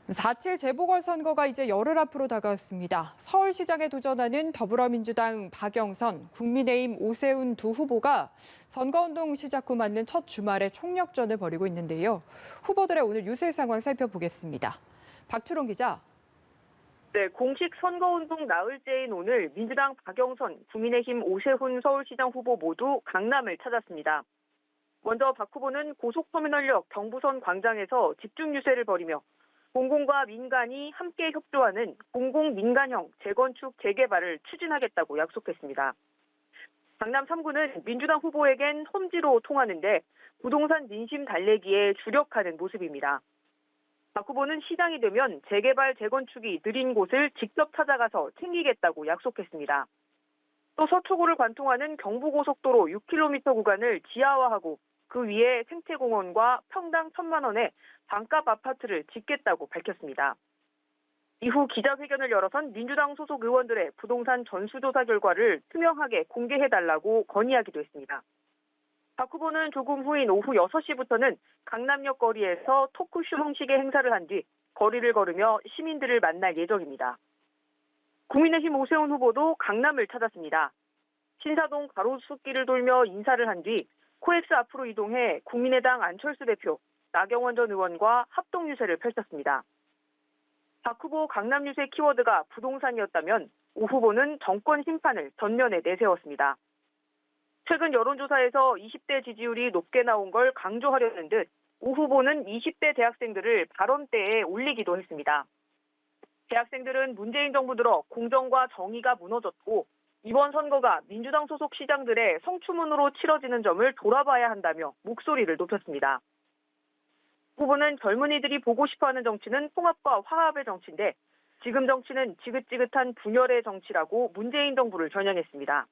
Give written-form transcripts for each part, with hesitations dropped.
4.7 재보궐선거가 이제 열흘 앞으로 다가왔습니다. 서울시장에 도전하는 더불어민주당 박영선, 국민의힘 오세훈 두 후보가 선거운동 시작 후 맞는 첫 주말에 총력전을 벌이고 있는데요. 후보들의 오늘 유세 상황 살펴보겠습니다. 박투론 기자. 네, 공식 선거운동 나흘째인 오늘 민주당 박영선, 국민의힘 오세훈 서울시장 후보 모두 강남을 찾았습니다. 먼저 박 후보는 고속터미널역 경부선 광장에서 집중 유세를 벌이며 공공과 민간이 함께 협조하는 공공민간형 재건축 재개발을 추진하겠다고 약속했습니다. 강남 3구는 민주당 후보에겐 험지로 통하는데 부동산 민심 달래기에 주력하는 모습입니다. 박 후보는 시장이 되면 재개발 재건축이 느린 곳을 직접 찾아가서 챙기겠다고 약속했습니다. 또 서초구를 관통하는 경부고속도로 6km 구간을 지하화하고 그 위에 생태공원과 평당 1,000만 원의 반값 아파트를 짓겠다고 밝혔습니다. 이후 기자회견을 열어선 민주당 소속 의원들의 부동산 전수조사 결과를 투명하게 공개해달라고 건의하기도 했습니다. 박 후보는 조금 후인 오후 6시부터는 강남역 거리에서 토크쇼 형식의 행사를 한 뒤 거리를 걸으며 시민들을 만날 예정입니다. 국민의힘 오세훈 후보도 강남을 찾았습니다. 신사동 가로수길을 돌며 인사를 한 뒤 코엑스 앞으로 이동해 국민의당 안철수 대표, 나경원 전 의원과 합동 유세를 펼쳤습니다. 박 후보 강남 유세 키워드가 부동산이었다면 오 후보는 정권 심판을 전면에 내세웠습니다. 최근 여론조사에서 20대 지지율이 높게 나온 걸 강조하려는 듯 오 후보는 20대 대학생들을 발언대에 올리기도 했습니다. 대학생들은 문재인 정부 들어 공정과 정의가 무너졌고 이번 선거가 민주당 소속 시장들의 성추문으로 치러지는 점을 돌아봐야 한다며 목소리를 높였습니다. 후보는 젊은이들이 보고 싶어하는 정치는 통합과 화합의 정치인데 지금 정치는 지긋지긋한 분열의 정치라고 문재인 정부를 겨냥했습니다.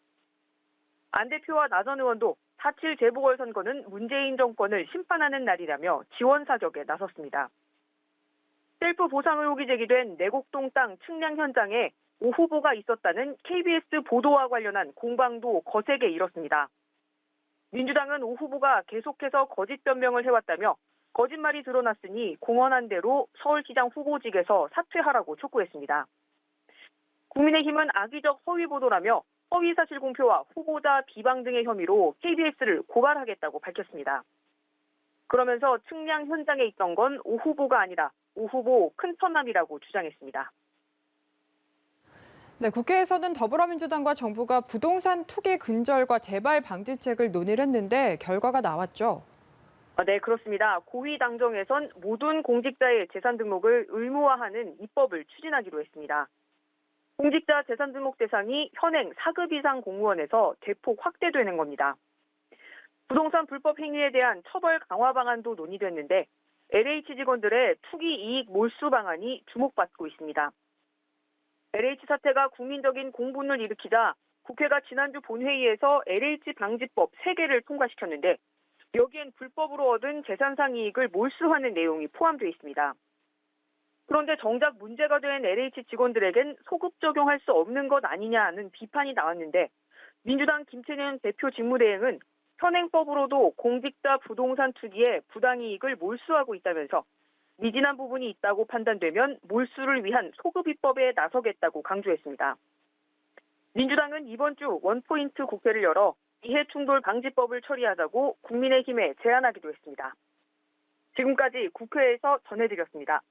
안 대표와 나 전 의원도 4.7 재보궐선거는 문재인 정권을 심판하는 날이라며 지원 사격에 나섰습니다. 셀프 보상 의혹이 제기된 내곡동 땅 측량 현장에 오 후보가 있었다는 KBS 보도와 관련한 공방도 거세게 일었습니다. 민주당은 오 후보가 계속해서 거짓 변명을 해왔다며 거짓말이 드러났으니 공언한 대로 서울시장 후보직에서 사퇴하라고 촉구했습니다. 국민의힘은 악의적 허위 보도라며 허위사실 공표와 후보자 비방 등의 혐의로 KBS를 고발하겠다고 밝혔습니다. 그러면서 측량 현장에 있던 건 오 후보가 아니라 오 후보 큰처남이라고 주장했습니다. 네, 국회에서는 더불어민주당과 정부가 부동산 투기 근절과 재발 방지책을 논의를 했는데 결과가 나왔죠. 네, 그렇습니다. 고위당정에선 모든 공직자의 재산 등록을 의무화하는 입법을 추진하기로 했습니다. 공직자 재산 등록 대상이 현행 4급 이상 공무원에서 대폭 확대되는 겁니다. 부동산 불법 행위에 대한 처벌 강화 방안도 논의됐는데 LH 직원들의 투기 이익 몰수 방안이 주목받고 있습니다. LH 사태가 국민적인 공분을 일으키자 국회가 지난주 본회의에서 LH 방지법 3개를 통과시켰는데 여기엔 불법으로 얻은 재산상 이익을 몰수하는 내용이 포함되어 있습니다. 그런데 정작 문제가 된 LH 직원들에겐 소급 적용할 수 없는 것 아니냐는 비판이 나왔는데 민주당 김채년 대표 직무대행은 현행법으로도 공직자 부동산 투기에 부당이익을 몰수하고 있다면서 미진한 부분이 있다고 판단되면 몰수를 위한 소급 입법에 나서겠다고 강조했습니다. 민주당은 이번 주 원포인트 국회를 열어 이해충돌 방지법을 처리하자고 국민의힘에 제안하기도 했습니다. 지금까지 국회에서 전해드렸습니다.